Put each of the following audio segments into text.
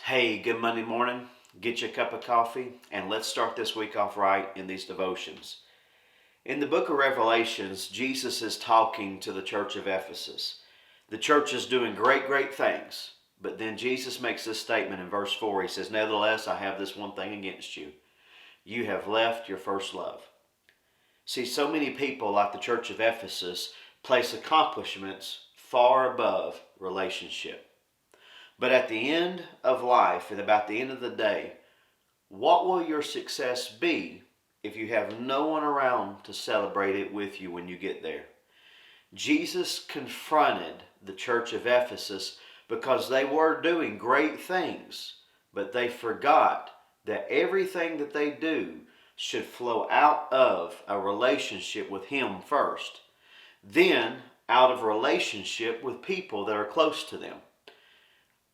Hey, good Monday morning. Get you a cup of coffee and let's start this week off right in these devotions. In the book of Revelations, Jesus is talking to the church of Ephesus. The church is doing great things, but then Jesus makes this statement in verse 4. He says, "Nevertheless, I have this one thing against you. You have left your first love." See, so many people, like the church of Ephesus, place accomplishments far above relationship. But at the end of life and about the end of the day, what will your success be if you have no one around to celebrate it with you when you get there? Jesus confronted the church of Ephesus because they were doing great things, but they forgot that everything that they do should flow out of a relationship with Him first, then out of relationship with people that are close to them.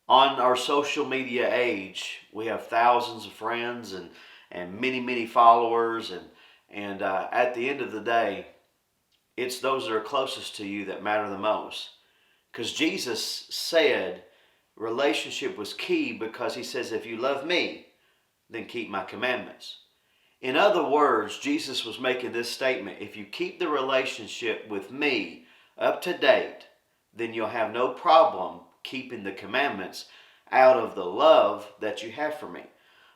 On our social media age, we have thousands of friends and many followers, and at the end of the day, it's those that are closest to you that matter the most. Because Jesus said relationship was key, because He says, if you love me, then keep my commandments. In other words, Jesus was making this statement: if you keep the relationship with me up to date, then you'll have no problem keeping the commandments out of the love that you have for me.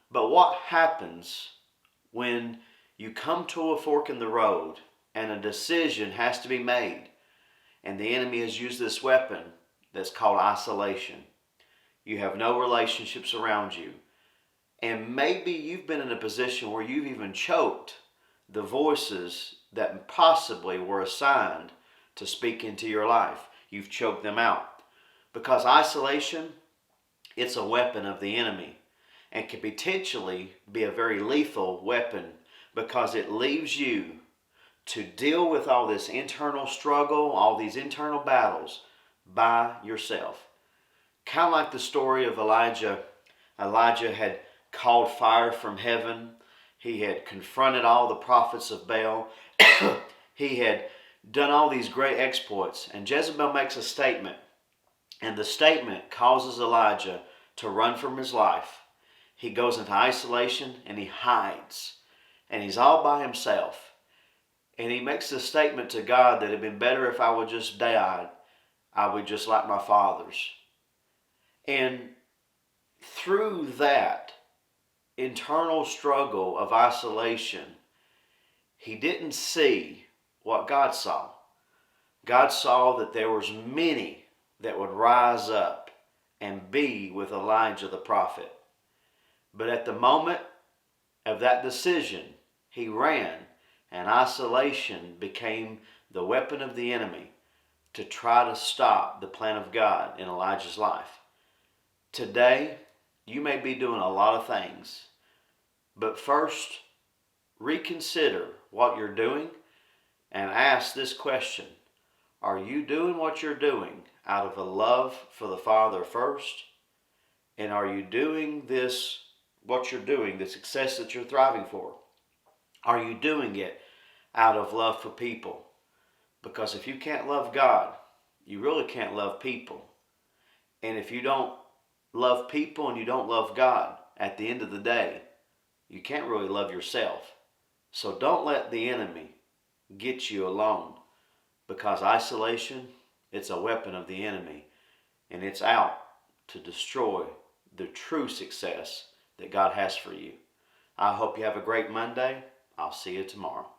But what happens when you come to a fork in the road and a decision has to be made, and the enemy has used this weapon that's called isolation? You have no relationships around you, and maybe you've been in a position where you've even choked the voices that possibly were assigned to speak into your life. You've choked them out. Because isolation, it's a weapon of the enemy, and can potentially be a very lethal weapon, because it leaves you to deal with all this internal struggle, all these internal battles by yourself. Kind of like the story of Elijah. Elijah had called fire from heaven. He had confronted all the prophets of Baal. He had done all these great exploits, and Jezebel makes a statement. And the statement causes Elijah to run from his life. He goes into isolation and he hides. And he's all by himself. And he makes this statement to God that it'd been better if I would just die. I would just like my fathers. And through that internal struggle of isolation, he didn't see what God saw. God saw that there was many that would rise up and be with Elijah the prophet. But at the moment of that decision, he ran, and isolation became the weapon of the enemy to try to stop the plan of God in Elijah's life. Today, you may be doing a lot of things, but first, reconsider what you're doing and ask this question: are you doing what you're doing out of a love for the Father first? And are you doing this, what you're doing, the success that you're thriving for, are you doing it out of love for people? Because if you can't love God, you really can't love people. And if you don't love people and you don't love God, at the end of the day, you can't really love yourself. So don't let the enemy get you alone, because isolation, it's a weapon of the enemy, and it's out to destroy the true success that God has for you. I hope you have a great Monday. I'll see you tomorrow.